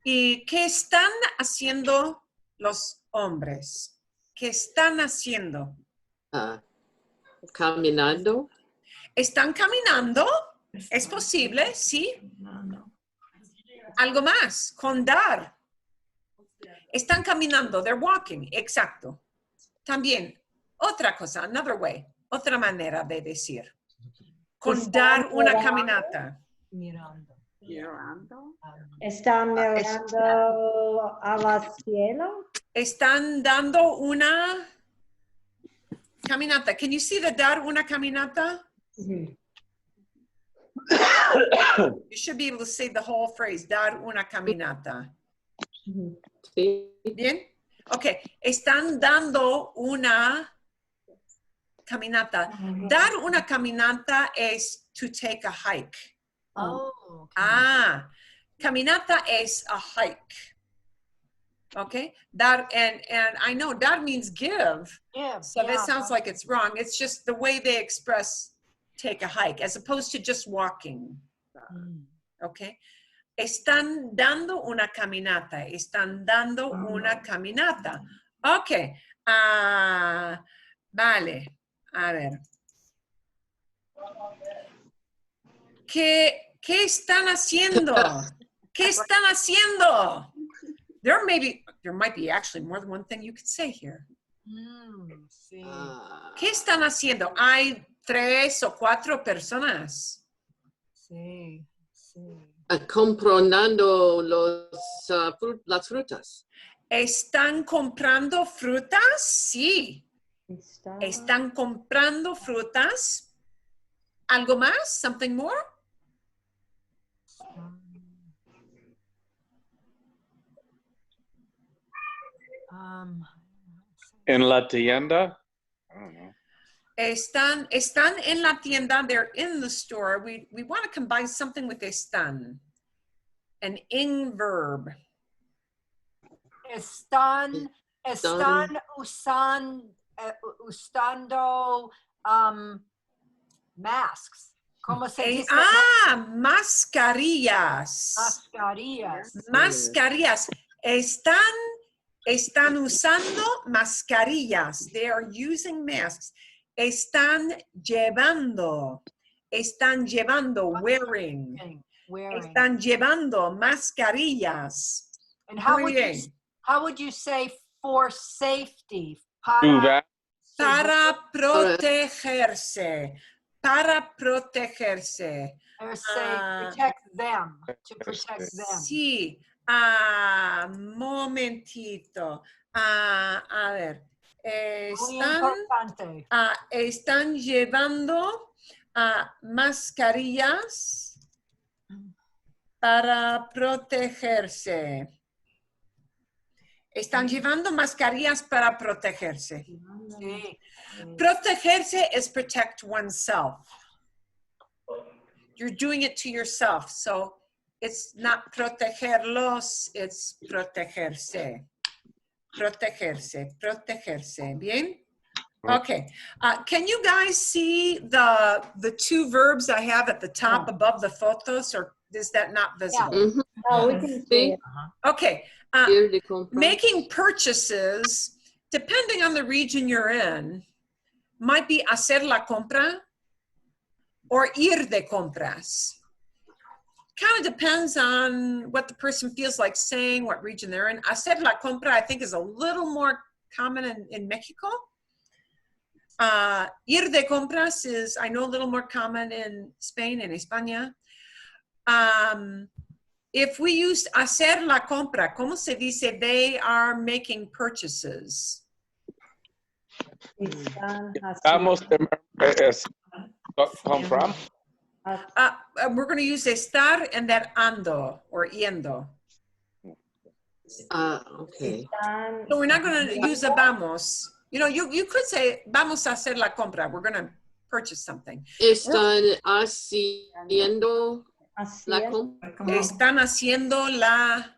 ¿Y qué están haciendo los hombres? ¿Qué están haciendo? Caminando. ¿Están caminando? ¿Es posible? Sí. Algo más. Con dar. Están caminando. They're walking. Exacto. También, otra cosa, another way. Otra manera de decir. Con dar una caminata. Mirando. ¿Están mirando al cielo? Están dando una caminata. Can you see the dar una caminata? Mhm. You should be able to say the whole phrase, dar una caminata. Mhm. Sí. Bien? Okay. Están dando una caminata. Dar una caminata es to take a hike. Oh, okay. Ah, caminata es a hike. Okay, dar, and I know dar means give, Yeah. so that yeah, sounds like it's wrong. It's just the way they express take a hike as opposed to just walking. Mm. Okay, están dando una caminata. Están dando una caminata. Okay, vale, a ver. ¿Qué están haciendo? ¿Qué están haciendo? There might be actually more than one thing you could say here. Sí. ¿Qué están haciendo? Hay 3 o 4 personas. Sí. Sí. Comprando las frutas. ¿Están comprando frutas? Sí. ¿Están comprando frutas? ¿Algo más? Something more? En la tienda? I don't know. Están en la tienda. They're in the store. We want to combine something with están. An ing verb. Están usando masks. ¿Cómo se dice? Mascarillas. Mascarillas. Mascarillas. Están usando mascarillas. They are using masks. Están llevando, wearing. Están llevando mascarillas. And how Muy bien. would you say for safety? Do that. Para protegerse. Para protegerse. Or say protect them. To protect them. Sí. Momentito. A ver. Muy importante. Están llevando mascarillas para protegerse. Están llevando mascarillas para protegerse. Sí. Protegerse is protect oneself. You're doing it to yourself. So it's not protegerlos, it's protegerse. Protegerse, protegerse. Bien? Okay. Can you guys see the 2 verbs I have at the top above the photos, or is that not visible? Yeah. Mhm. Oh, we can see it. Okay. Ir de compras. Making purchases, depending on the region you're in, might be hacer la compra or ir de compras. Kind of depends on what the person feels like saying, what region they're in. Hacer la compra, I think, is a little more common in Mexico. Ir de compras is, I know, a little more common in Spain and España. If we used hacer la compra, ¿cómo se dice they are making purchases? Estamos compramos. We're going to use estar and that ando or yendo. Okay. So we're not going to use a vamos. You know, you could say vamos a hacer la compra. We're going to purchase something. Están haciendo la compra. Están haciendo la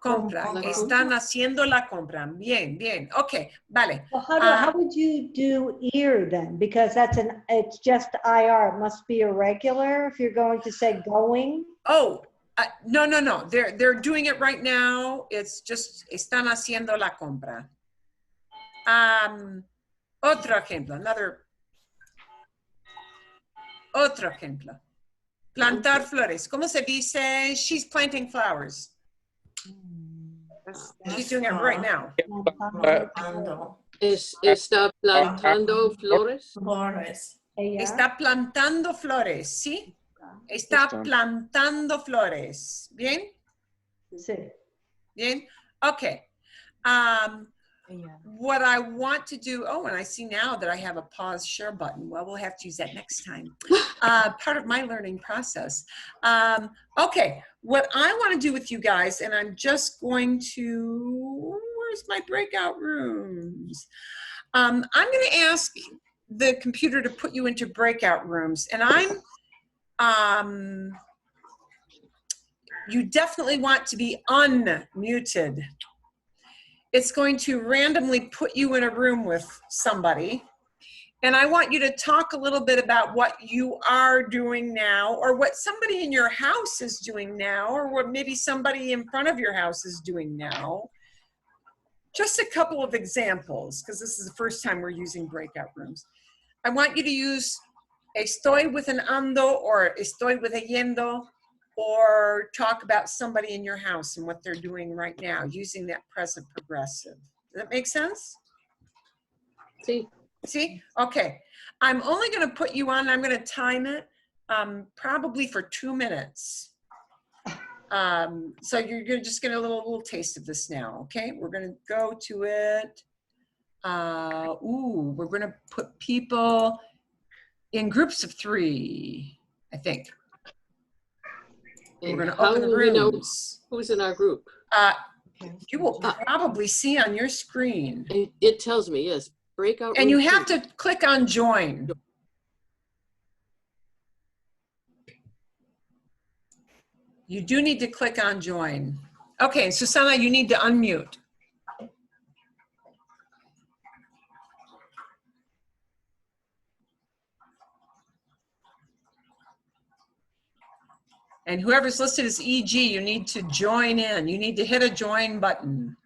compra. La Están haciendo la compra. Bien, bien. Okay, vale. Well, how would you do ir then? Because it's just IR. It must be irregular if you're going to say going. Oh, no. They're doing it right now. It's just están haciendo la compra. Otro ejemplo, otro ejemplo. Plantar flores. ¿Cómo se dice? She's planting flowers. She's doing it right now. Está plantando flores. Está plantando flores, ¿sí? Está plantando flores. ¿Bien? Sí. Bien. Okay. Yeah. What I want to do, oh, and I see now that I have a pause share button. Well, we'll have to use that next time. Part of my learning process. Okay, what I want to do with you guys, and I'm just going to, where's my breakout rooms? I'm going to ask the computer to put you into breakout rooms, and you definitely want to be unmuted. It's going to randomly put you in a room with somebody. And I want you to talk a little bit about what you are doing now, or what somebody in your house is doing now, or what maybe somebody in front of your house is doing now. Just a couple of examples, because this is the first time we're using breakout rooms. I want you to use estoy with an ando, or estoy with a yendo, or talk about somebody in your house and what they're doing right now using that present progressive. Does that make sense? See? See? Okay. I'm only going to put you on, I'm going to time it probably for 2 minutes. So you're just going to get a little taste of this now. Okay. We're going to go to it. We're going to put people in groups of 3, I think. We're going to open the How will we know rooms. who's in our group? You will probably see on your screen. It tells me, yes. Breakout And room you have 2. to click on join. You do need to click on join. Okay, Susana, you need to unmute. And whoever's listed as EG, you need to join in. You need to hit a join button.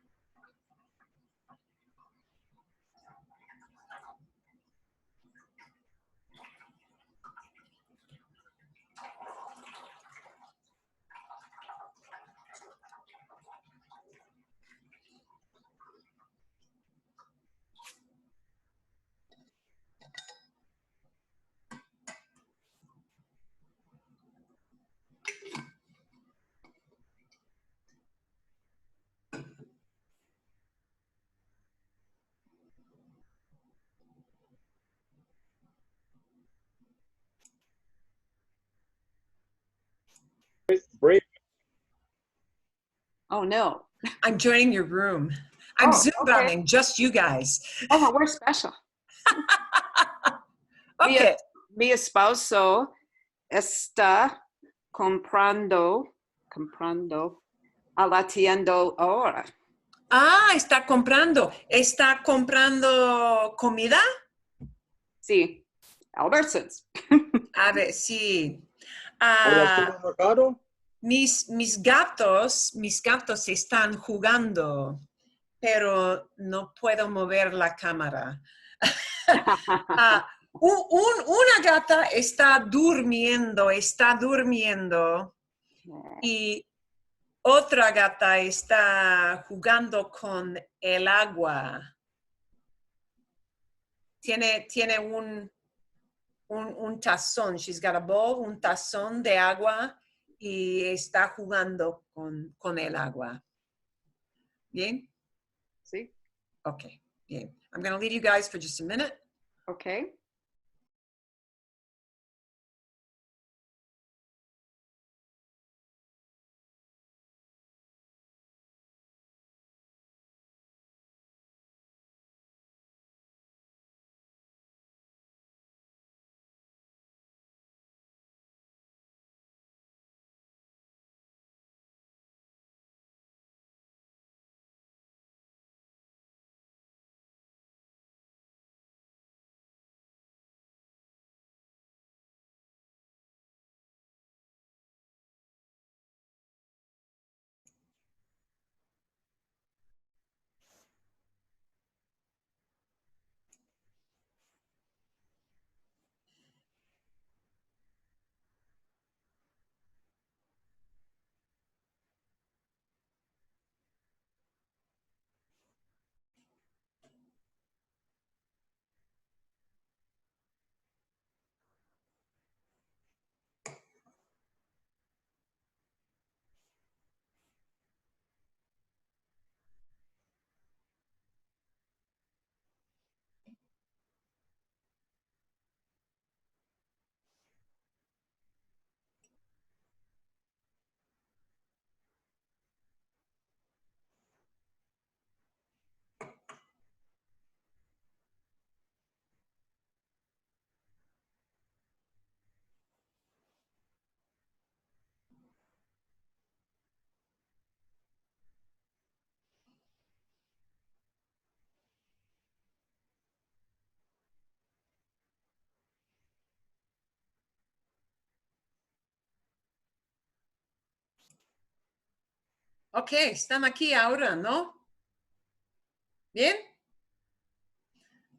Oh, no. I'm joining your room. I'm Zoom bombing just you guys. Oh, we're special. Okay. Mi esposo está comprando a la tienda ahora. Está comprando. ¿Está comprando comida? Sí, Albertsons. A ver, sí. Mis gatos están jugando, pero no puedo mover la cámara. Una gata está durmiendo, y otra gata está jugando con el agua. Tiene un tazón, she's got a bowl, un tazón de agua, y está jugando con el agua. ¿Bien? Sí. Okay, bien. I'm going to leave you guys for just a minute. Okay. Ok, están aquí ahora, ¿no? Bien?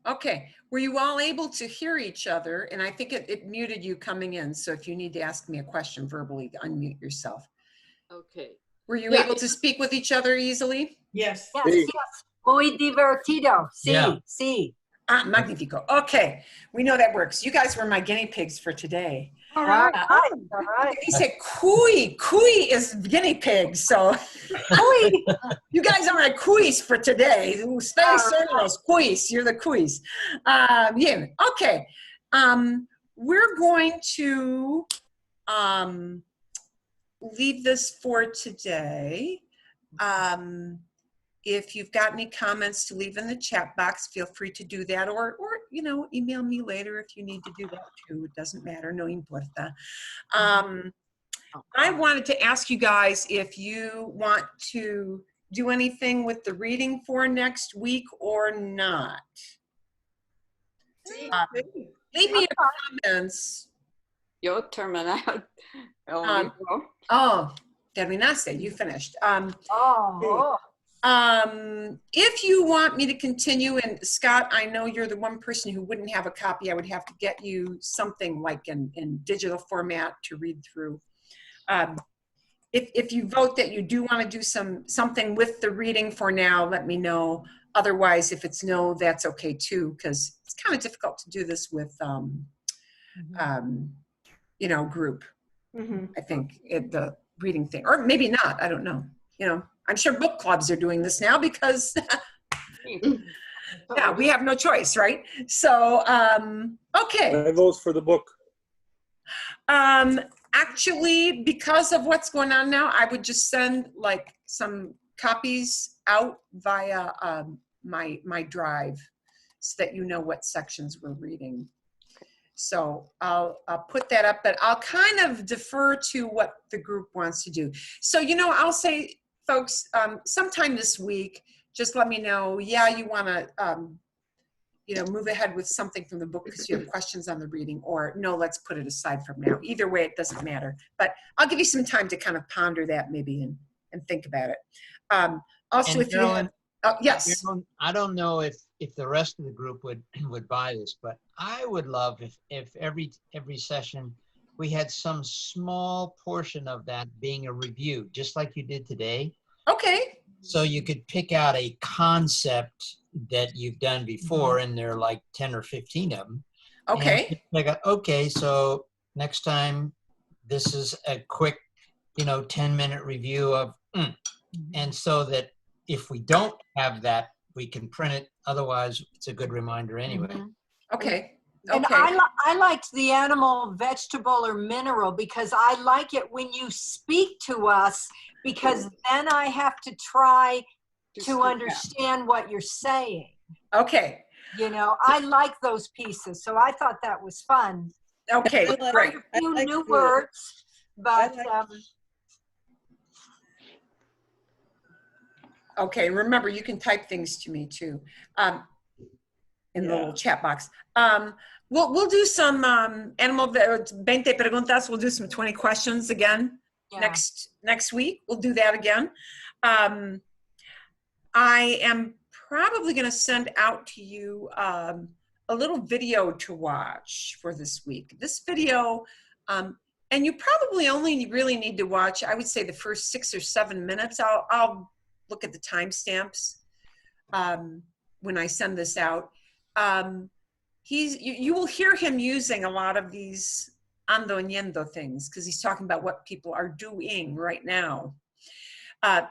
Okay, were you all able to hear each other? And I think it muted you coming in. So if you need to ask me a question verbally, unmute yourself. Okay. Were you Yeah. able to speak with each other easily? Yes. Yes, yes. Muy divertido. Sí, Yeah. sí. Ah, magnifico. Okay, we know that works. You guys were my guinea pigs for today. All right, all right. He said cuy. Cuy is guinea pig. So Uy. you guys are my cuys for today. Ustedes son los cuys. You're the cuys. Bien. Okay. We're going to leave this for today. If you've got any comments to leave in the chat box, feel free to do that, or you know, email me later if you need to do that too. It doesn't matter, no importa. I wanted to ask you guys if you want to do anything with the reading for next week or not. Leave me your comments. Yo terminar. Oh, terminaste, you finished. Oh. If you want me to continue, and Scott, I know you're the one person who wouldn't have a copy. I would have to get you something like in digital format to read through. If you vote that you do want to do something with the reading for now, let me know. Otherwise, if it's no, that's okay too, because it's kind of difficult to do this with, you know, group. I think the reading thing, or maybe not. I don't know. You know, I'm sure book clubs are doing this now because yeah, we have no choice, right? So, okay. I vote for the book. Actually, because of what's going on now, I would just send like some copies out via my drive so that you know what sections we're reading. So I'll put that up, but I'll kind of defer to what the group wants to do. So, you know, I'll say, folks, sometime this week, just let me know, yeah, you want to, you know, move ahead with something from the book because you have questions on the reading, or no, let's put it aside from now. Either way, it doesn't matter. But I'll give you some time to kind of ponder that maybe and think about it. Also, And if you have, yes. I don't know if the rest of the group would buy this, but I would love if every session we had some small portion of that being a review, just like you did today. Okay. So you could pick out a concept that you've done before, and there are like 10 or 15 of them. Okay. Okay, so next time, this is a quick, you know, 10-minute review of, and so that if we don't have that, we can print it. Otherwise, it's a good reminder anyway. Okay. And I liked the animal, vegetable, or mineral because I like it when you speak to us, because then I have to try to understand what you're saying. Okay. You know, I like those pieces, so I thought that was fun. Okay, great. A few new words, but okay, remember, you can type things to me too in the little chat box. We'll do some animal 20 preguntas. We'll do some 20 questions again next week. We'll do that again. I am probably going to send out to you a little video to watch for this week. This video, and you probably only really need to watch, I would say, the first 6 or 7 minutes. I'll look at the timestamps when I send this out. You will hear him using a lot of these ando yendo things because he's talking about what people are doing right now.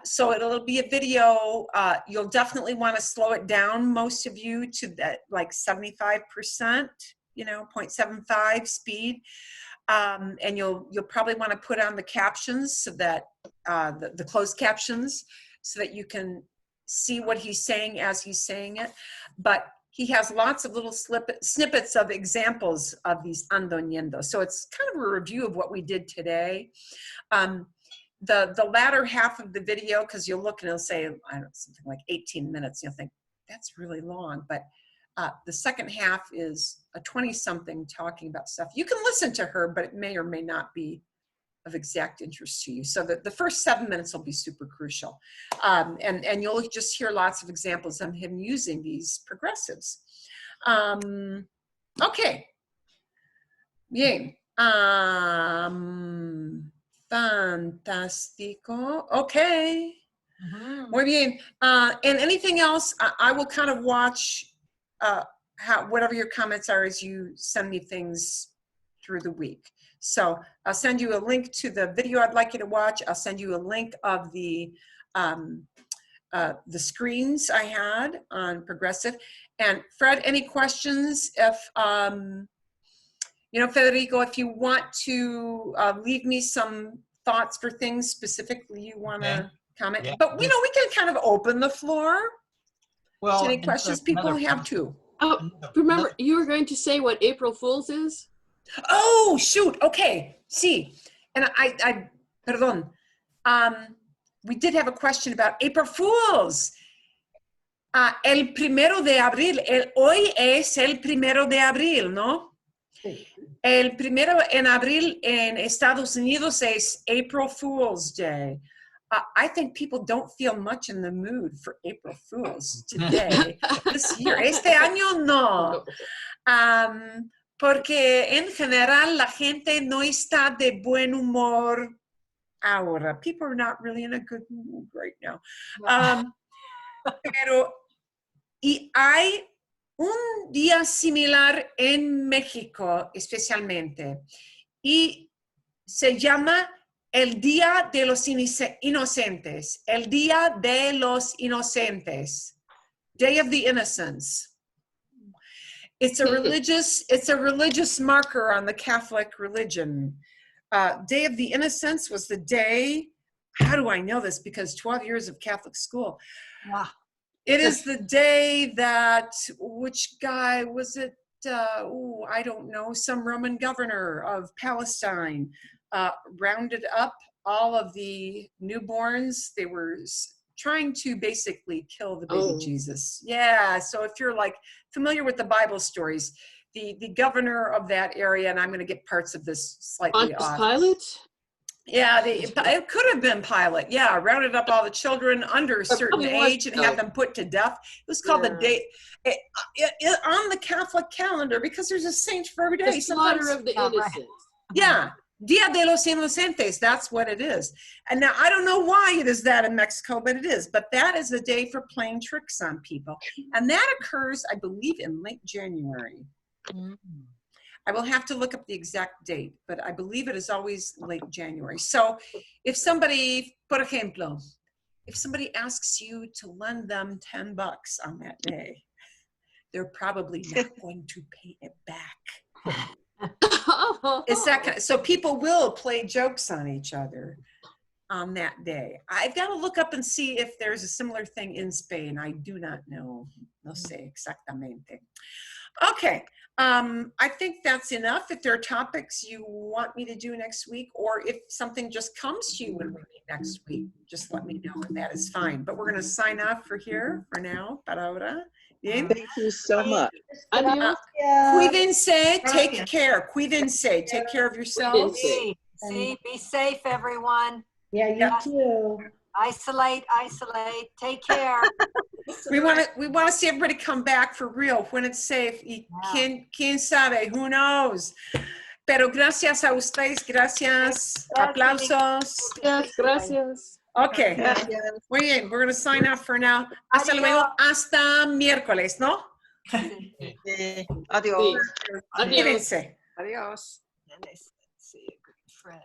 So it'll be a video. You'll definitely want to slow it down, most of you, to that like 75%, you know, 0.75 speed. And you'll probably want to put on the captions so that the closed captions so that you can see what he's saying as he's saying it. But he has lots of little snippets of examples of these ando yendo. So it's kind of a review of what we did today. The latter half of the video, because you'll look and it'll say, I don't know, something like 18 minutes. You'll think, that's really long. But the second half is a 20-something talking about stuff. You can listen to her, but it may or may not be of exact interest to you. So that the first 7 minutes will be super crucial. And you'll just hear lots of examples of him using these progressives. Okay. Bien. Fantástico. Okay. Muy bien. And anything else, I will kind of watch whatever your comments are as you send me things through the week. So I'll send you a link to the video I'd like you to watch. I'll send you a link of the screens I had on progressive. And Fred, any questions? If, you know, Federico, if you want to leave me some thoughts for things specifically you want to comment. Yeah. But, you know, we can kind of open the floor to any questions people have too. Oh, remember, you were going to say what April Fool's is? Oh, shoot. Okay. Sí. And perdón. We did have a question about April Fools. El 1 de abril. Hoy es el 1 de abril, ¿no? Sí. El 1 en abril en Estados Unidos es April Fool's Day. I think people don't feel much in the mood for April Fools today, this year. Este año no. Porque en general la gente no está de buen humor ahora. People are not really in a good mood right now. Pero, y hay un día similar en México, especialmente, y se llama el Día de los Inocentes. El Día de los Inocentes. Day of the Innocents. It's a religious marker on the Catholic religion. Day of the Innocents was the day, how do I know this? Because 12 years of Catholic school. Wow. It is the day that, which guy was it? I don't know, some Roman governor of Palestine rounded up all of the newborns. They were trying to basically kill the baby Jesus. Yeah, so if you're like familiar with the Bible stories, the governor of that area, and I'm going to get parts of this slightly off. Pilate? Yeah, it could have been Pilate. Yeah, rounded up all the children under a certain age and had them put to death. It was called the day on the Catholic calendar because there's a saint for every day. The slaughter of the innocents. Yeah. Dia de los Inocentes, that's what it is. And now I don't know why it is that in Mexico, but it is. But that is a day for playing tricks on people. And that occurs, I believe, in late January. I will have to look up the exact date, but I believe it is always late January. So if somebody, por ejemplo, if somebody asks you to lend them $10 on that day, they're probably not going to pay it back. It's that kind of, so people will play jokes on each other on that day. I've got to look up and see if there's a similar thing in Spain. I do not know. No sé exactamente. Okay. I think that's enough. If there are topics you want me to do next week, or if something just comes to you when we meet next week, just let me know, and that is fine. But we're going to sign off for here for now. Para ahora. Bien. Thank you so much. Cuídense, take care. Cuídense, take care of yourselves. Be safe, everyone. Yeah, you too. Isolate, take care. We want to see everybody come back for real when it's safe. Y quién sabe, who knows? Pero gracias a ustedes, gracias. Aplausos. Gracias. Okay. Gracias. Muy bien, we're going to sign off for now. Hasta luego, hasta miércoles, ¿no? Adiós. Cuídense. Adiós. And they said, see a good friend.